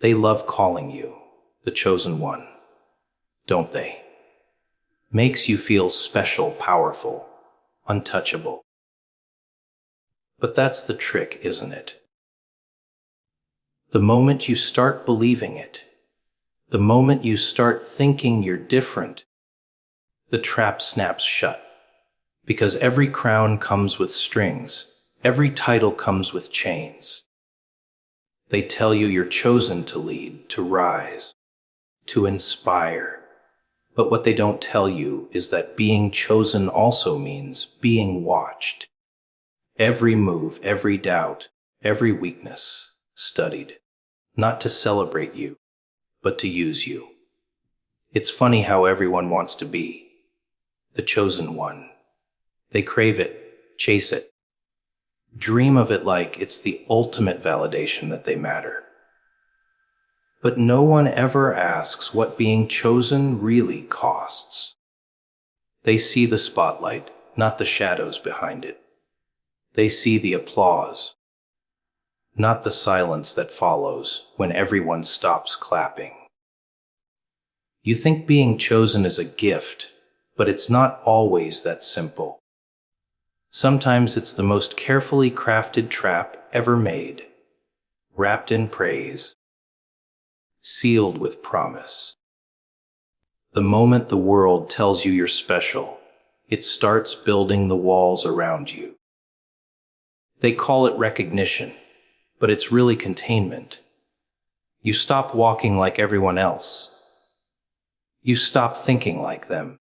They love calling you the chosen one, don't they? Makes you feel special, powerful, untouchable. But that's the trick, isn't it? The moment you start believing it, the moment you start thinking you're different, the trap snaps shut. Because every crown comes with strings, every title comes with chains. They tell you you're chosen to lead, to rise, to inspire. But what they don't tell you is that being chosen also means being watched. Every move, every doubt, every weakness studied, not to celebrate you, but to use you. It's funny how everyone wants to be the chosen one. They crave it, chase it, dream of it like it's the ultimate validation that they matter. But no one ever asks what being chosen really costs. They see the spotlight, not the shadows behind it. They see the applause, not the silence that follows when everyone stops clapping. You think being chosen is a gift, but it's not always that simple. Sometimes it's the most carefully crafted trap ever made, wrapped in praise, sealed with promise. The moment the world tells you you're special, it starts building the walls around you. They call it recognition, but it's really containment. You stop walking like everyone else. You stop thinking like them.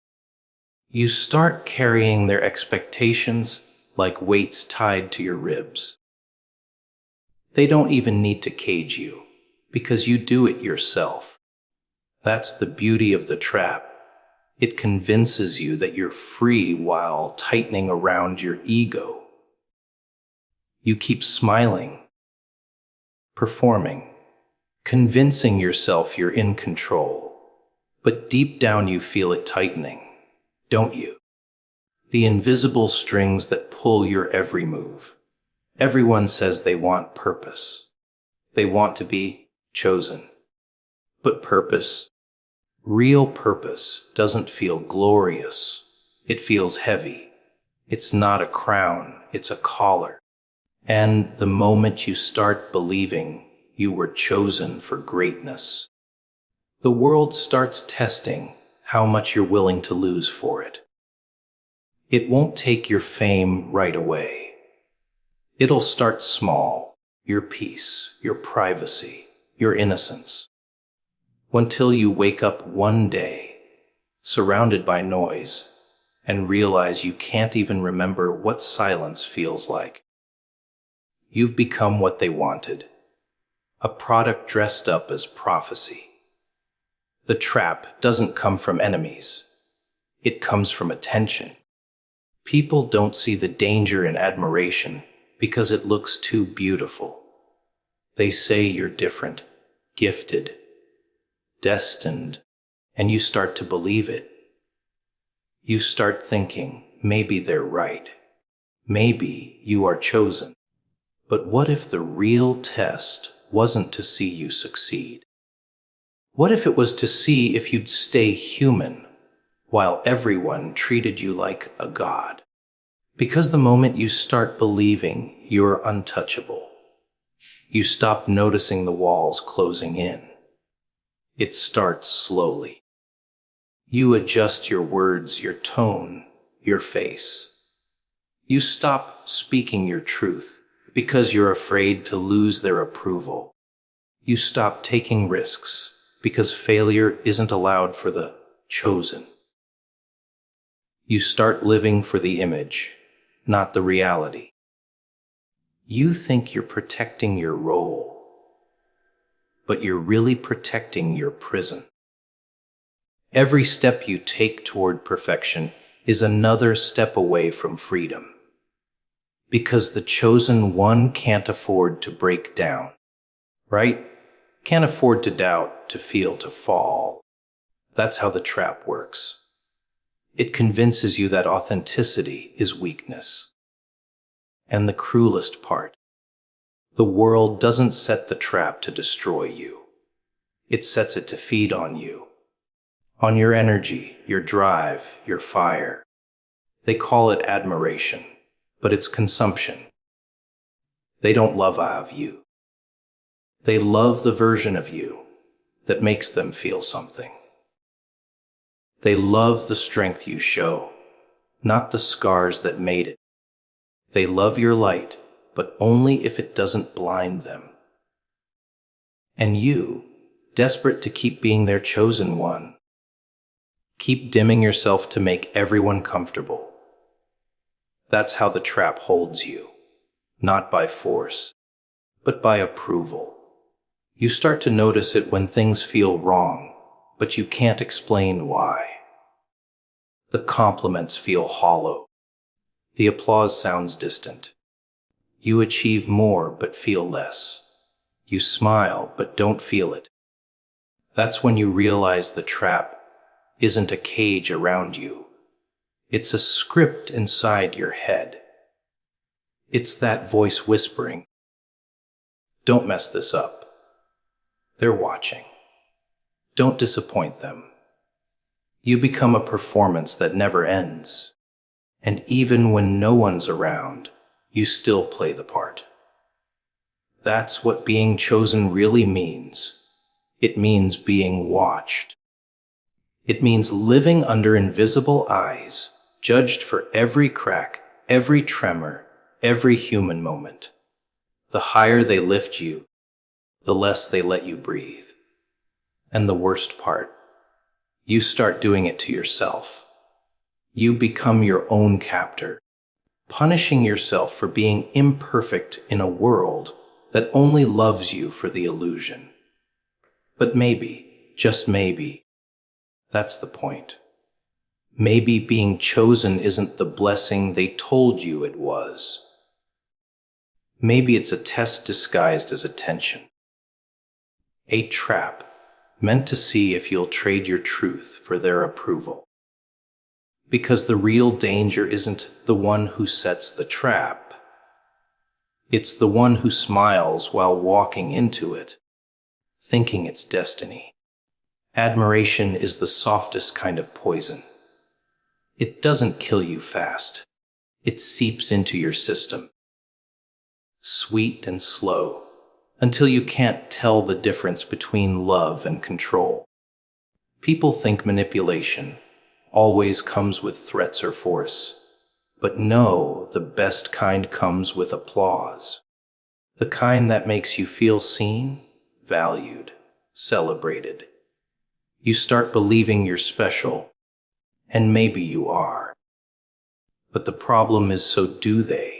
You start carrying their expectations like weights tied to your ribs. They don't even need to cage you, because you do it yourself. That's the beauty of the trap. It convinces you that you're free while tightening around your ego. You keep smiling, performing, convincing yourself you're in control. But deep down you feel it tightening, don't you? The invisible strings that pull your every move. Everyone says they want purpose. They want to be chosen. But purpose, real purpose, doesn't feel glorious. It feels heavy. It's not a crown, it's a collar. And the moment you start believing you were chosen for greatness, the world starts testing how much you're willing to lose for it. It won't take your fame right away. It'll start small, your peace, your privacy, your innocence, until you wake up one day, surrounded by noise, and realize you can't even remember what silence feels like. You've become what they wanted, a product dressed up as prophecy. The trap doesn't come from enemies. It comes from attention. People don't see the danger in admiration because it looks too beautiful. They say you're different, gifted, destined, and you start to believe it. You start thinking, maybe they're right. Maybe you are chosen. But what if the real test wasn't to see you succeed? What if it was to see if you'd stay human while everyone treated you like a god? Because the moment you start believing you're untouchable, you stop noticing the walls closing in. It starts slowly. You adjust your words, your tone, your face. You stop speaking your truth because you're afraid to lose their approval. You stop taking risks because failure isn't allowed for the chosen. You start living for the image, not the reality. You think you're protecting your role, but you're really protecting your prison. Every step you take toward perfection is another step away from freedom. Because the chosen one can't afford to break down, right? Can't afford to doubt, to feel, to fall. That's how the trap works. It convinces you that authenticity is weakness. And the cruelest part, the world doesn't set the trap to destroy you. It sets it to feed on you, on your energy, your drive, your fire. They call it admiration, but it's consumption. They don't love of you. They love the version of you that makes them feel something. They love the strength you show, not the scars that made it. They love your light, but only if it doesn't blind them. And you, desperate to keep being their chosen one, keep dimming yourself to make everyone comfortable. That's how the trap holds you, not by force, but by approval. You start to notice it when things feel wrong, but you can't explain why. The compliments feel hollow. The applause sounds distant. You achieve more but feel less. You smile but don't feel it. That's when you realize the trap isn't a cage around you. It's a script inside your head. It's that voice whispering, "Don't mess this up. They're watching. Don't disappoint them." You become a performance that never ends. And even when no one's around, you still play the part. That's what being chosen really means. It means being watched. It means living under invisible eyes, judged for every crack, every tremor, every human moment. The higher they lift you, the less they let you breathe. And the worst part, you start doing it to yourself. You become your own captor, punishing yourself for being imperfect in a world that only loves you for the illusion. But maybe, just maybe, that's the point. Maybe being chosen isn't the blessing they told you it was. Maybe it's a test disguised as attention. A trap meant to see if you'll trade your truth for their approval. Because the real danger isn't the one who sets the trap. It's the one who smiles while walking into it, thinking it's destiny. Admiration is the softest kind of poison. It doesn't kill you fast. It seeps into your system. Sweet and slow, until you can't tell the difference between love and control. People think manipulation always comes with threats or force, but no, the best kind comes with applause. The kind that makes you feel seen, valued, celebrated. You start believing you're special, and maybe you are. But the problem is, so do they.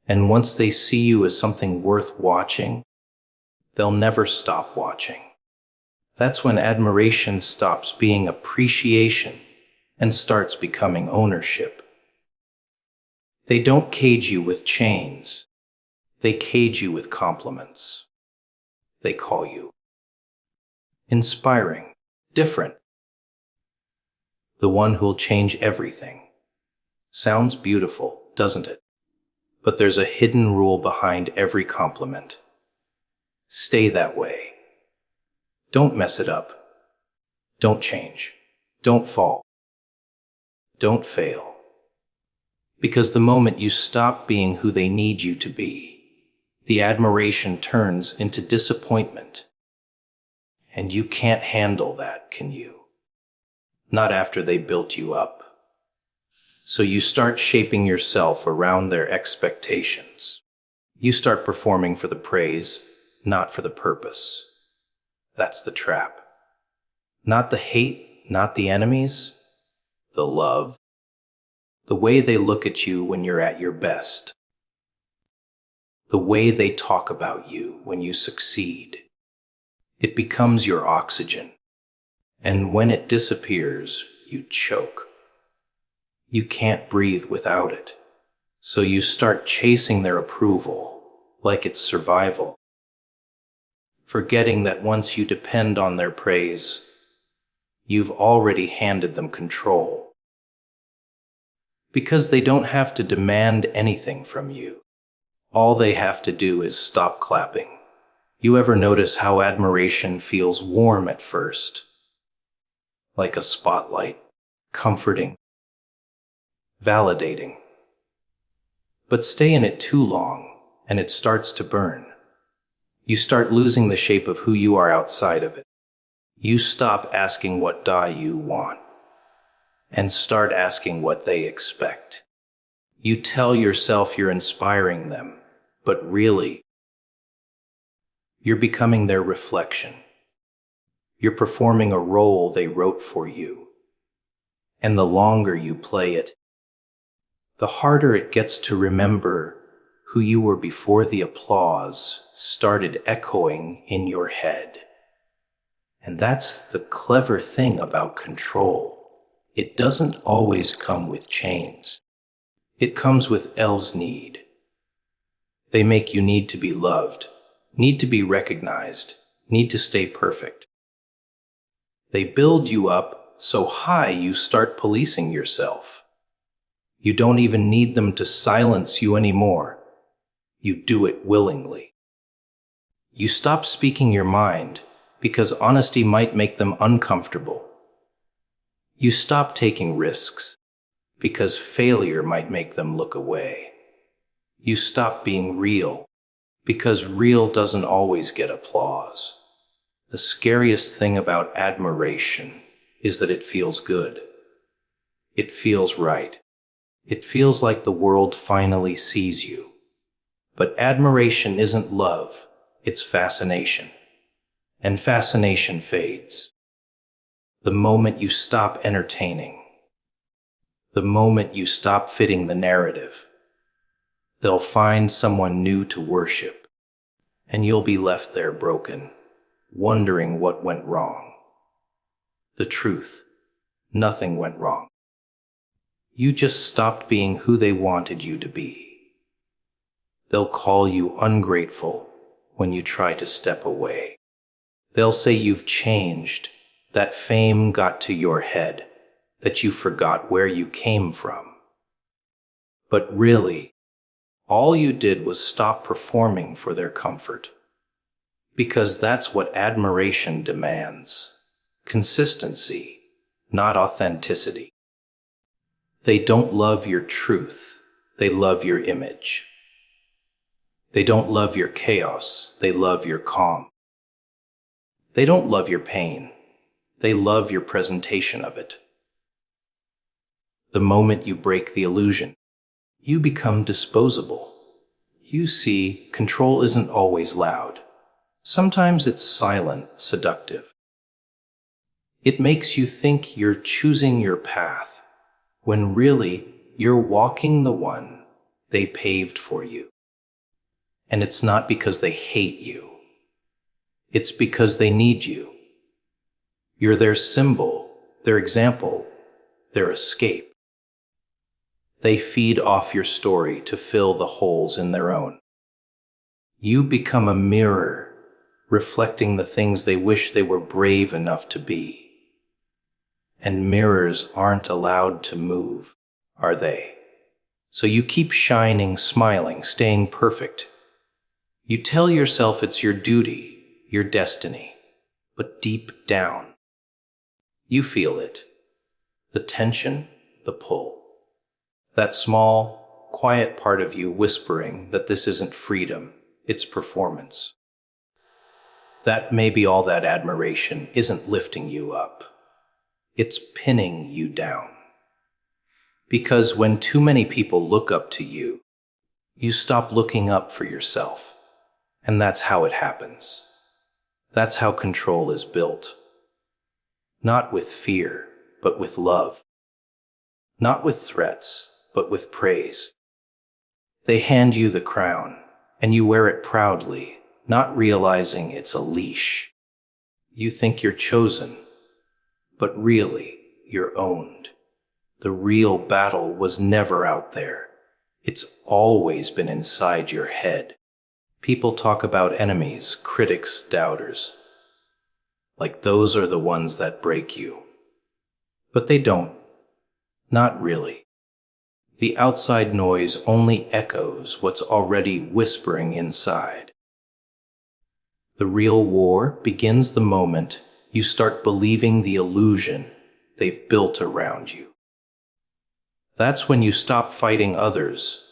And once they see you as something worth watching, they'll never stop watching. That's when admiration stops being appreciation and starts becoming ownership. They don't cage you with chains. They cage you with compliments. They call you inspiring, different, the one who'll change everything. Sounds beautiful, doesn't it? But there's a hidden rule behind every compliment. Stay that way. Don't mess it up. Don't change. Don't fall. Don't fail. Because the moment you stop being who they need you to be, the admiration turns into disappointment. And you can't handle that, can you? Not after they built you up. So you start shaping yourself around their expectations. You start performing for the praise, not for the purpose. That's the trap. Not the hate, not the enemies, the love. The way they look at you when you're at your best. The way they talk about you when you succeed. It becomes your oxygen. And when it disappears, you choke. You can't breathe without it. So you start chasing their approval, like it's survival. Forgetting that once you depend on their praise, you've already handed them control. Because they don't have to demand anything from you. All they have to do is stop clapping. You ever notice how admiration feels warm at first, like a spotlight, comforting, validating? But stay in it too long, and it starts to burn. You start losing the shape of who you are outside of it. You stop asking what die you want, and start asking what they expect. You tell yourself you're inspiring them, but really, you're becoming their reflection. You're performing a role they wrote for you. And the longer you play it, the harder it gets to remember who you were before the applause started echoing in your head. And that's the clever thing about control. It doesn't always come with chains. It comes with L's need. They make you need to be loved, need to be recognized, need to stay perfect. They build you up so high you start policing yourself. You don't even need them to silence you anymore. You do it willingly. You stop speaking your mind because honesty might make them uncomfortable. You stop taking risks because failure might make them look away. You stop being real because real doesn't always get applause. The scariest thing about admiration is that it feels good. It feels right. It feels like the world finally sees you. But admiration isn't love, it's fascination. And fascination fades. The moment you stop entertaining, the moment you stop fitting the narrative, they'll find someone new to worship, and you'll be left there broken, wondering what went wrong. The truth, nothing went wrong. You just stopped being who they wanted you to be. They'll call you ungrateful when you try to step away. They'll say you've changed, that fame got to your head, that you forgot where you came from. But really, all you did was stop performing for their comfort. Because that's what admiration demands. Consistency, not authenticity. They don't love your truth, they love your image. They don't love your chaos, they love your calm. They don't love your pain, they love your presentation of it. The moment you break the illusion, you become disposable. You see, control isn't always loud. Sometimes it's silent, seductive. It makes you think you're choosing your path, when really you're walking the one they paved for you. And it's not because they hate you. It's because they need you. You're their symbol, their example, their escape. They feed off your story to fill the holes in their own. You become a mirror, reflecting the things they wish they were brave enough to be. And mirrors aren't allowed to move, are they? So you keep shining, smiling, staying perfect. You tell yourself it's your duty, your destiny, but deep down, you feel it. The tension, the pull. That small, quiet part of you whispering that this isn't freedom, it's performance. That maybe all that admiration isn't lifting you up. It's pinning you down. Because when too many people look up to you, you stop looking up for yourself. And that's how it happens. That's how control is built. Not with fear, but with love. Not with threats, but with praise. They hand you the crown, and you wear it proudly, not realizing it's a leash. You think you're chosen, but really, you're owned. The real battle was never out there. It's always been inside your head. People talk about enemies, critics, doubters. Like those are the ones that break you. But they don't. Not really. The outside noise only echoes what's already whispering inside. The real war begins the moment you start believing the illusion they've built around you. That's when you stop fighting others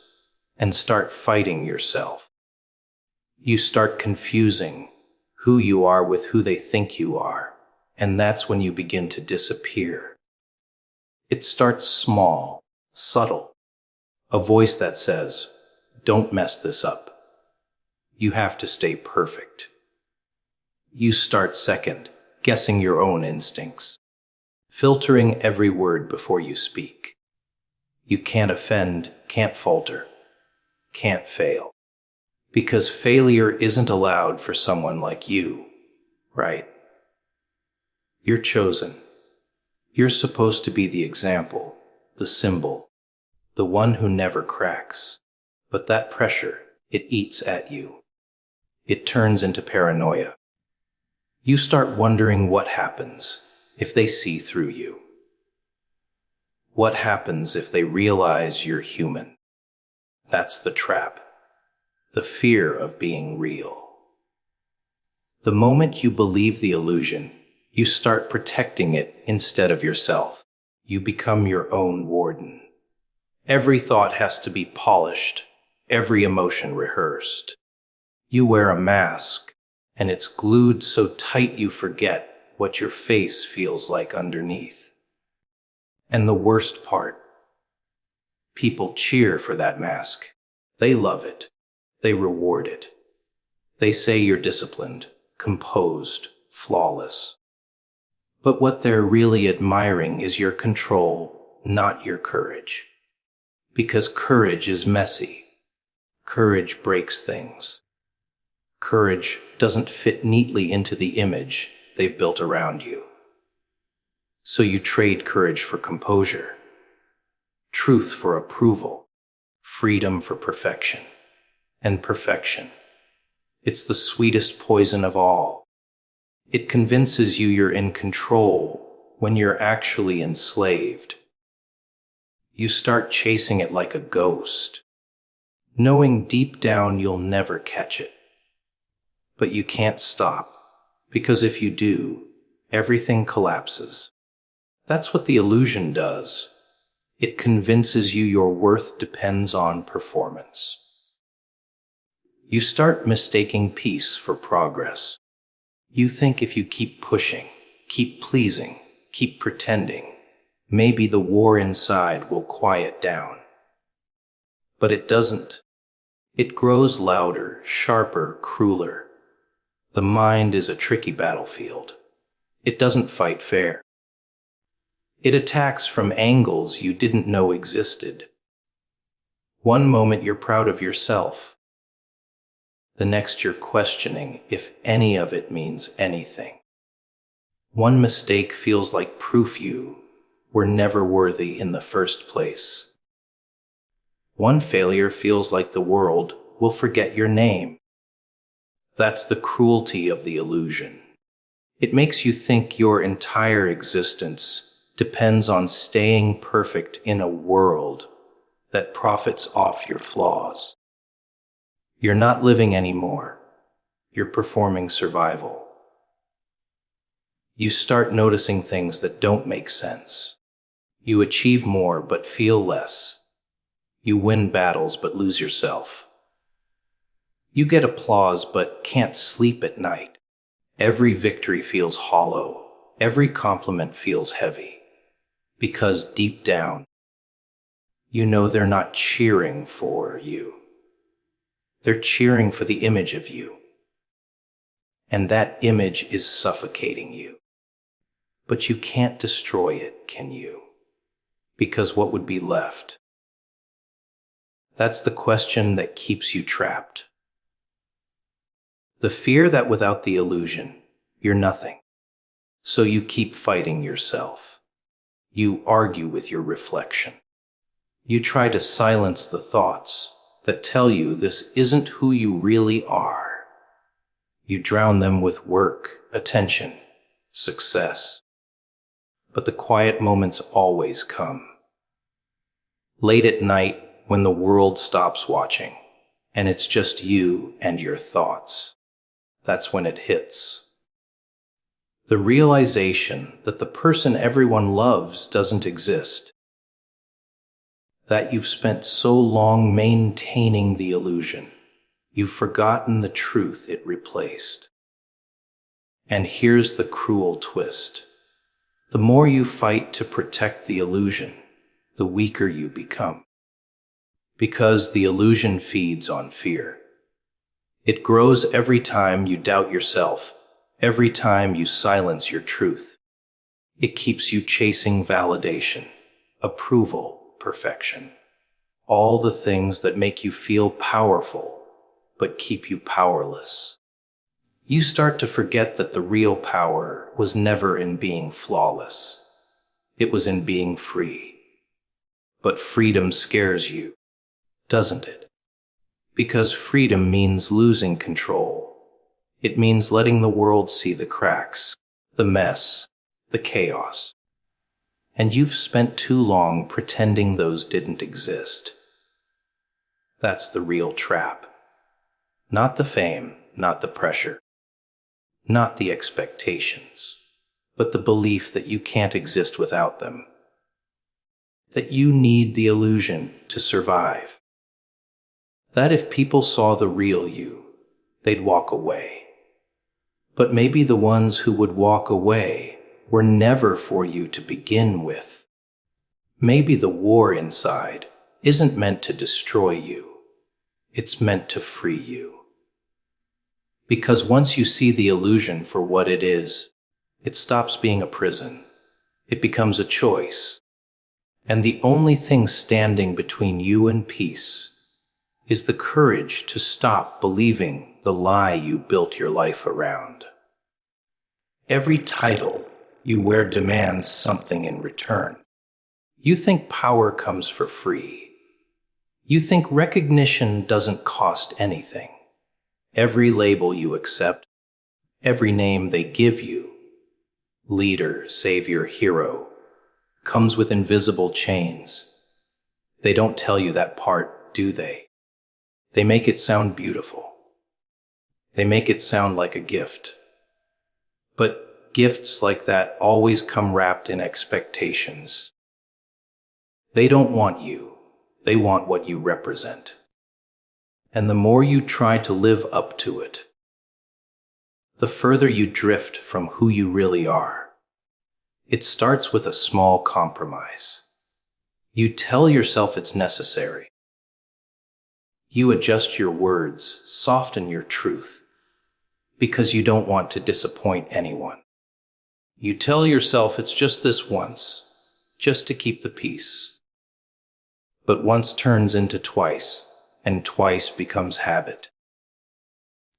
and start fighting yourself. You start confusing who you are with who they think you are, and that's when you begin to disappear. It starts small, subtle. A voice that says, "Don't mess this up. You have to stay perfect." You start second, guessing your own instincts, filtering every word before you speak. You can't offend, can't falter, can't fail. Because failure isn't allowed for someone like you, right? You're chosen. You're supposed to be the example, the symbol, the one who never cracks. But that pressure, it eats at you. It turns into paranoia. You start wondering what happens if they see through you. What happens if they realize you're human? That's the trap. The fear of being real. The moment you believe the illusion, you start protecting it instead of yourself. You become your own warden. Every thought has to be polished, every emotion rehearsed. You wear a mask, and it's glued so tight you forget what your face feels like underneath. And the worst part, people cheer for that mask. They love it. They reward it. They say you're disciplined, composed, flawless. But what they're really admiring is your control, not your courage. Because courage is messy. Courage breaks things. Courage doesn't fit neatly into the image they've built around you. So you trade courage for composure, truth for approval, freedom for perfection. And perfection, it's the sweetest poison of all. It convinces you you're in control when you're actually enslaved. You start chasing it like a ghost, knowing deep down you'll never catch it. But you can't stop, because if you do, everything collapses. That's what the illusion does. It convinces you your worth depends on performance. You start mistaking peace for progress. You think if you keep pushing, keep pleasing, keep pretending, maybe the war inside will quiet down. But it doesn't. It grows louder, sharper, crueler. The mind is a tricky battlefield. It doesn't fight fair. It attacks from angles you didn't know existed. One moment you're proud of yourself. The next you're questioning if any of it means anything. One mistake feels like proof you were never worthy in the first place. One failure feels like the world will forget your name. That's the cruelty of the illusion. It makes you think your entire existence depends on staying perfect in a world that profits off your flaws. You're not living anymore. You're performing survival. You start noticing things that don't make sense. You achieve more but feel less. You win battles but lose yourself. You get applause but can't sleep at night. Every victory feels hollow. Every compliment feels heavy. Because deep down, you know they're not cheering for you. They're cheering for the image of you. And that image is suffocating you. But you can't destroy it, can you? Because what would be left? That's the question that keeps you trapped. The fear that without the illusion, you're nothing. So you keep fighting yourself. You argue with your reflection. You try to silence the thoughts that tell you this isn't who you really are. You drown them with work, attention, success. But the quiet moments always come. Late at night, when the world stops watching, and it's just you and your thoughts. That's when it hits. The realization that the person everyone loves doesn't exist. That you've spent so long maintaining the illusion, you've forgotten the truth it replaced. And here's the cruel twist. The more you fight to protect the illusion, the weaker you become. Because the illusion feeds on fear. It grows every time you doubt yourself, every time you silence your truth. It keeps you chasing validation, approval, perfection. All the things that make you feel powerful, but keep you powerless. You start to forget that the real power was never in being flawless. It was in being free. But freedom scares you, doesn't it? Because freedom means losing control. It means letting the world see the cracks, the mess, the chaos. And you've spent too long pretending those didn't exist. That's the real trap. Not the fame, not the pressure, not the expectations, but the belief that you can't exist without them. That you need the illusion to survive. That if people saw the real you, they'd walk away. But maybe the ones who would walk away were never for you to begin with. Maybe the war inside isn't meant to destroy you. It's meant to free you. Because once you see the illusion for what it is, it stops being a prison. It becomes a choice. And the only thing standing between you and peace is the courage to stop believing the lie you built your life around. Every title you wear demands something in return. You think power comes for free. You think recognition doesn't cost anything. Every label you accept, every name they give you, leader, savior, hero, comes with invisible chains. They don't tell you that part, do they? They make it sound beautiful. They make it sound like a gift. But gifts like that always come wrapped in expectations. They don't want you. They want what you represent. And the more you try to live up to it, the further you drift from who you really are. It starts with a small compromise. You tell yourself it's necessary. You adjust your words, soften your truth, because you don't want to disappoint anyone. You tell yourself it's just this once, just to keep the peace. But once turns into twice, and twice becomes habit.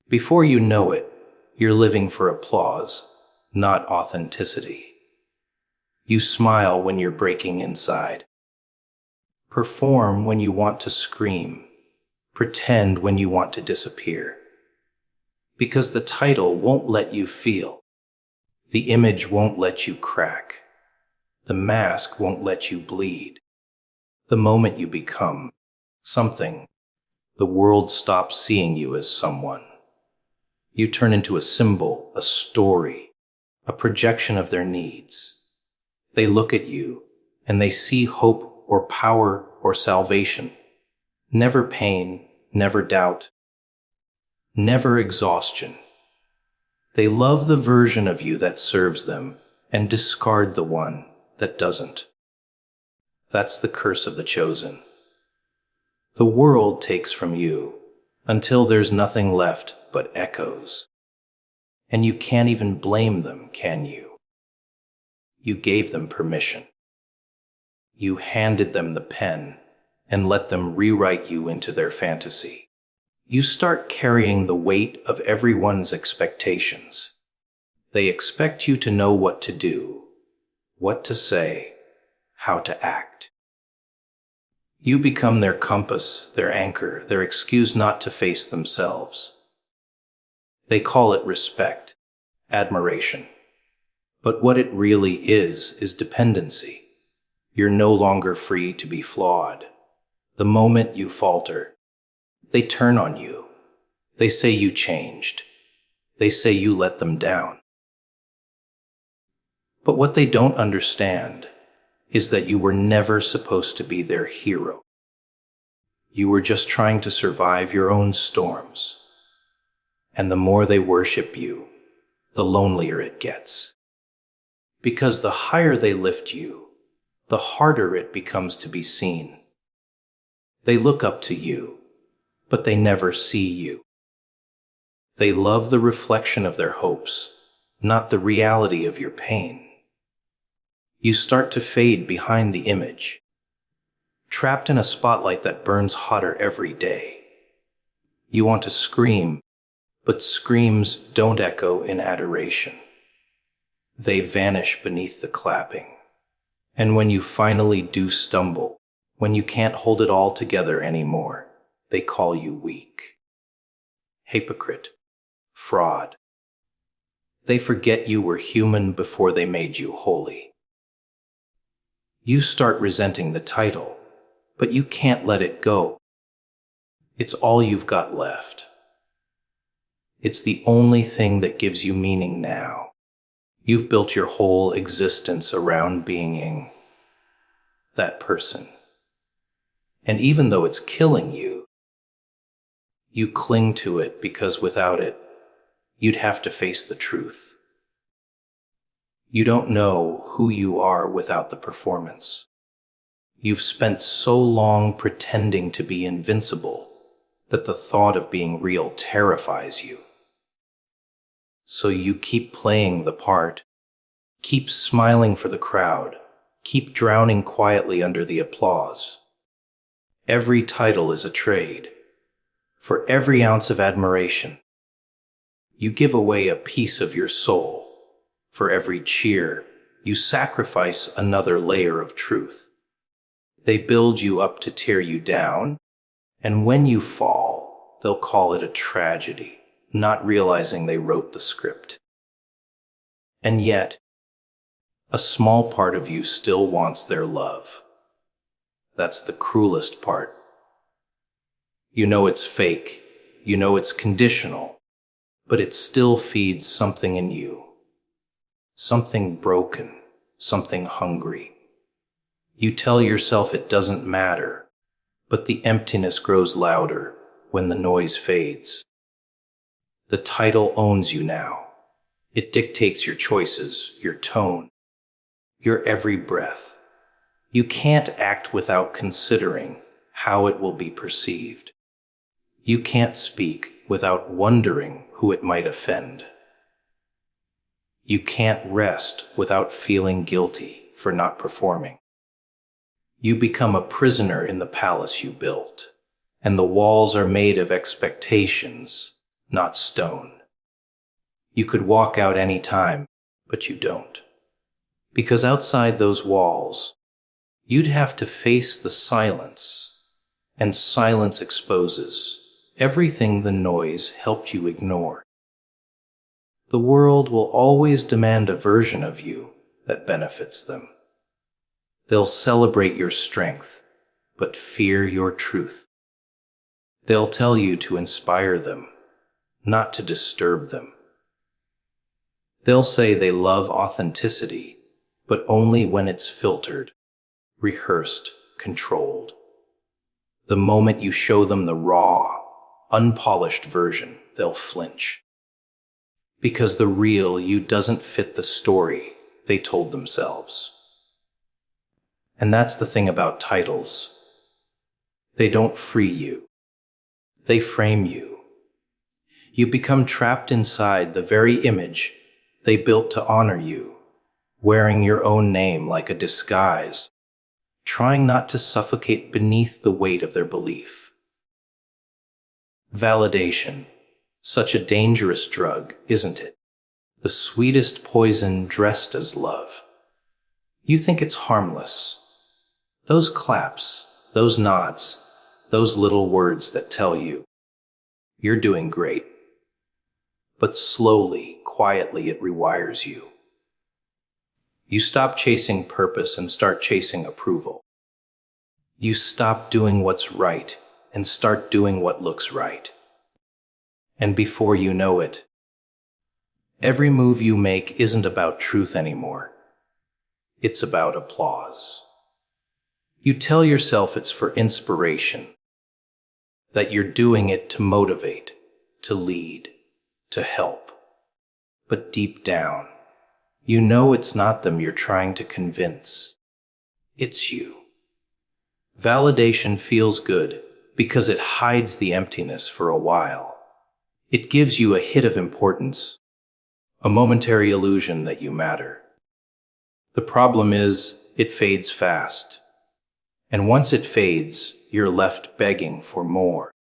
Before you know it, you're living for applause, not authenticity. You smile when you're breaking inside. Perform when you want to scream. Pretend when you want to disappear. Because the title won't let you feel. The image won't let you crack. The mask won't let you bleed. The moment you become something, the world stops seeing you as someone. You turn into a symbol, a story, a projection of their needs. They look at you, and they see hope or power or salvation. Never pain, never doubt, never exhaustion. They love the version of you that serves them and discard the one that doesn't. That's the curse of the chosen. The world takes from you until there's nothing left but echoes. And you can't even blame them, can you? You gave them permission. You handed them the pen and let them rewrite you into their fantasy. You start carrying the weight of everyone's expectations. They expect you to know what to do, what to say, how to act. You become their compass, their anchor, their excuse not to face themselves. They call it respect, admiration. But what it really is dependency. You're no longer free to be flawed. The moment you falter, they turn on you. They say you changed. They say you let them down. But what they don't understand is that you were never supposed to be their hero. You were just trying to survive your own storms. And the more they worship you, the lonelier it gets. Because the higher they lift you, the harder it becomes to be seen. They look up to you, but they never see you. They love the reflection of their hopes, not the reality of your pain. You start to fade behind the image, trapped in a spotlight that burns hotter every day. You want to scream, but screams don't echo in adoration. They vanish beneath the clapping. And when you finally do stumble, when you can't hold it all together anymore, they call you weak. Hypocrite. Fraud. They forget you were human before they made you holy. You start resenting the title, but you can't let it go. It's all you've got left. It's the only thing that gives you meaning now. You've built your whole existence around being that person. And even though it's killing you, you cling to it because without it, you'd have to face the truth. You don't know who you are without the performance. You've spent so long pretending to be invincible that the thought of being real terrifies you. So you keep playing the part, keep smiling for the crowd, keep drowning quietly under the applause. Every title is a trade. For every ounce of admiration, you give away a piece of your soul. For every cheer, you sacrifice another layer of truth. They build you up to tear you down, and when you fall, they'll call it a tragedy, not realizing they wrote the script. And yet, a small part of you still wants their love. That's the cruelest part. You know it's fake, you know it's conditional, but it still feeds something in you. Something broken, something hungry. You tell yourself it doesn't matter, but the emptiness grows louder when the noise fades. The title owns you now. It dictates your choices, your tone, your every breath. You can't act without considering how it will be perceived. You can't speak without wondering who it might offend. You can't rest without feeling guilty for not performing. You become a prisoner in the palace you built, and the walls are made of expectations, not stone. You could walk out any time, but you don't. Because outside those walls, you'd have to face the silence, and silence exposes everything the noise helped you ignore. The world will always demand a version of you that benefits them. They'll celebrate your strength, but fear your truth. They'll tell you to inspire them, not to disturb them. They'll say they love authenticity, but only when it's filtered, rehearsed, controlled. The moment you show them the raw, unpolished version, they'll flinch. Because the real you doesn't fit the story they told themselves. And that's the thing about titles. They don't free you. They frame you. You become trapped inside the very image they built to honor you, wearing your own name like a disguise, trying not to suffocate beneath the weight of their belief. Validation. Such a dangerous drug, isn't it? The sweetest poison dressed as love. You think it's harmless. Those claps, those nods, those little words that tell you, you're doing great. But slowly, quietly, it rewires you. You stop chasing purpose and start chasing approval. You stop doing what's right and start doing what looks right. And before you know it, Every move you make isn't about truth anymore. It's about applause. You tell yourself it's for inspiration, that you're doing it to motivate, to lead, to help. But deep down, you know it's not them you're trying to convince. It's you. Validation feels good because it hides the emptiness for a while. It gives you a hit of importance, a momentary illusion that you matter. The problem is, it fades fast. And once it fades, you're left begging for more.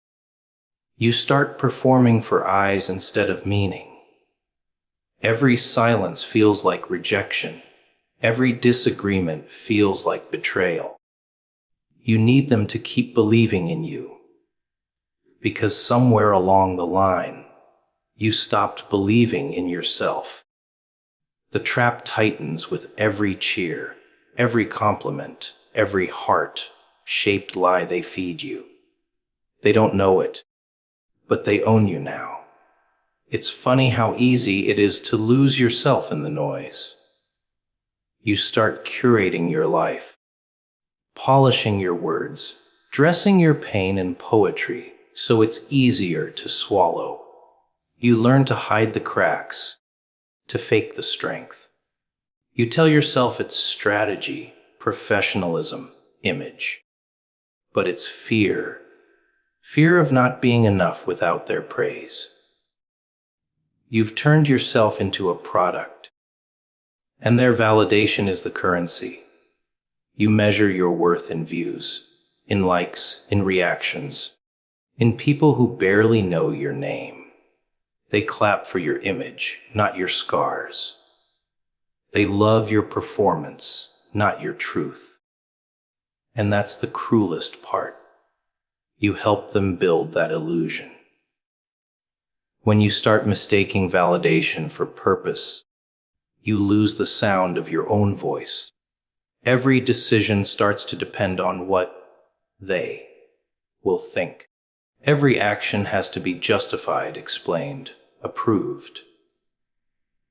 You start performing for eyes instead of meaning. Every silence feels like rejection. Every disagreement feels like betrayal. You need them to keep believing in you. Because somewhere along the line, you stopped believing in yourself. The trap tightens with every cheer, every compliment, every heart-shaped lie they feed you. They don't know it, but they own you now. It's funny how easy it is to lose yourself in the noise. You start curating your life, polishing your words, dressing your pain in poetry so it's easier to swallow. You learn to hide the cracks, to fake the strength. You tell yourself it's strategy, professionalism, image. But it's fear. Fear of not being enough without their praise. You've turned yourself into a product, and their validation is the currency. You measure your worth in views, in likes, in reactions, in people who barely know your name. They clap for your image, not your scars. They love your performance, not your truth. And that's the cruelest part. You help them build that illusion. When you start mistaking validation for purpose, you lose the sound of your own voice. Every decision starts to depend on what they will think. Every action has to be justified, explained, approved.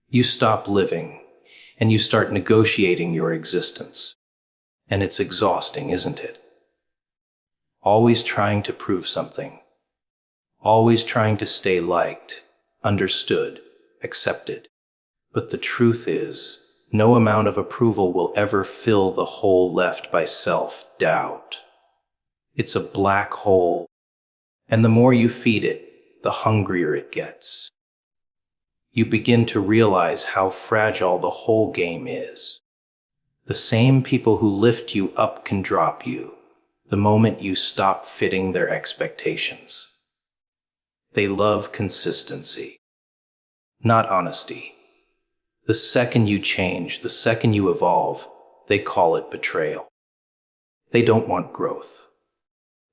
You stop living, and you start negotiating your existence. And it's exhausting, isn't it? Always trying to prove something. Always trying to stay liked, understood, accepted. But the truth is, no amount of approval will ever fill the hole left by self-doubt. It's a black hole, and the more you feed it, the hungrier it gets. You begin to realize how fragile the whole game is. The same people who lift you up can drop you the moment you stop fitting their expectations. They love consistency, not honesty. The second you change, the second you evolve, they call it betrayal. They don't want growth.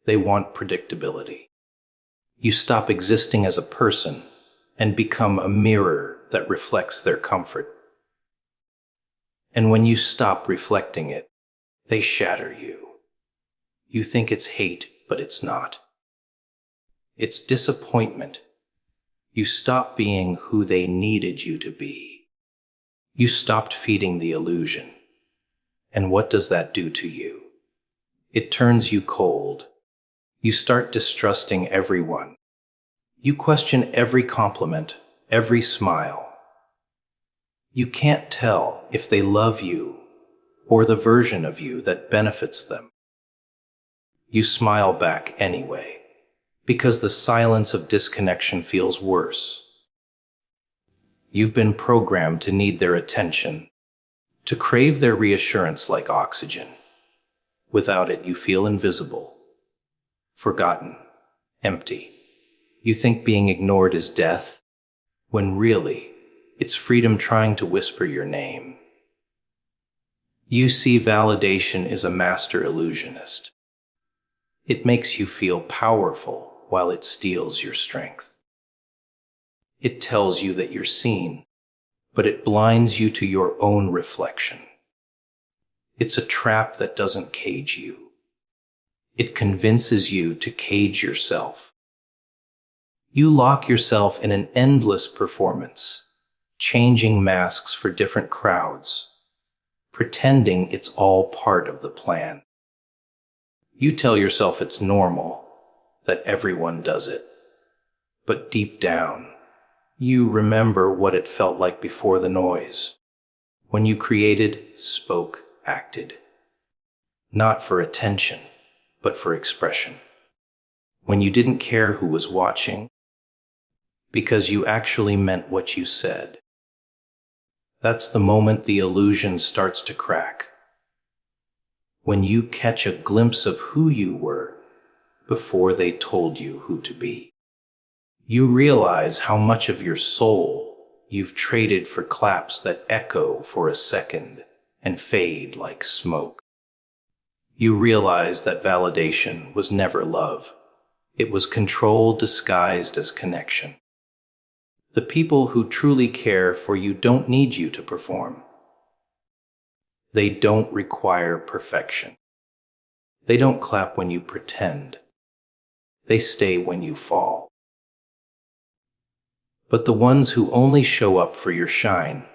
They want predictability. You stop existing as a person and become a mirror that reflects their comfort. And when you stop reflecting it, they shatter you. You think it's hate, but it's not. It's disappointment. You stop being who they needed you to be. You stopped feeding the illusion. And what does that do to you? It turns you cold. You start distrusting everyone. You question every compliment, every smile. You can't tell if they love you or the version of you that benefits them. You smile back anyway, because the silence of disconnection feels worse. You've been programmed to need their attention, to crave their reassurance like oxygen. Without it, you feel invisible, forgotten, empty. You think being ignored is death, when really, it's freedom trying to whisper your name. You see, validation is a master illusionist. It makes you feel powerful while it steals your strength. It tells you that you're seen, but it blinds you to your own reflection. It's a trap that doesn't cage you. It convinces you to cage yourself. You lock yourself in an endless performance, changing masks for different crowds, pretending it's all part of the plan. You tell yourself it's normal, that everyone does it. But deep down, you remember what it felt like before the noise, when you created, spoke, acted. Not for attention, but for expression. When you didn't care who was watching, because you actually meant what you said. That's the moment the illusion starts to crack. When you catch a glimpse of who you were before they told you who to be. You realize how much of your soul you've traded for claps that echo for a second and fade like smoke. You realize that validation was never love. It was control disguised as connection. The people who truly care for you don't need you to perform. They don't require perfection. They don't clap when you pretend. They stay when you fall. But the ones who only show up for your shine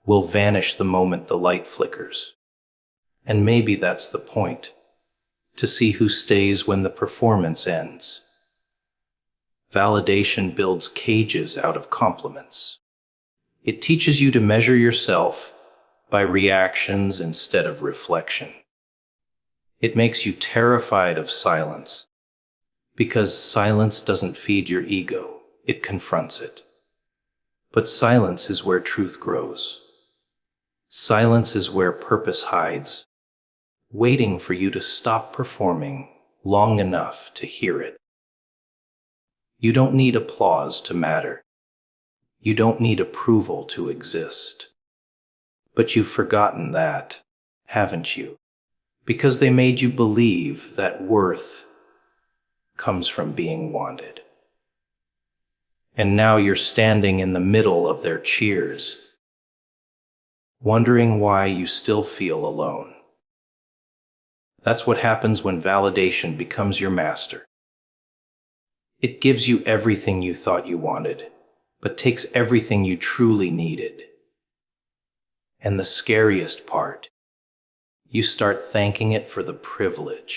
will vanish the moment the light flickers. And maybe that's the point, to see who stays when the performance ends. Validation builds cages out of compliments. It teaches you to measure yourself by reactions instead of reflection. It makes you terrified of silence, because silence doesn't feed your ego, it confronts it. But silence is where truth grows. Silence is where purpose hides, waiting for you to stop performing long enough to hear it. You don't need applause to matter. You don't need approval to exist. But you've forgotten that, haven't you? Because they made you believe that worth comes from being wanted. And now you're standing in the middle of their cheers, wondering why you still feel alone. That's what happens when validation becomes your master. It gives you everything you thought you wanted, but takes everything you truly needed. And the scariest part, you start thanking it for the privilege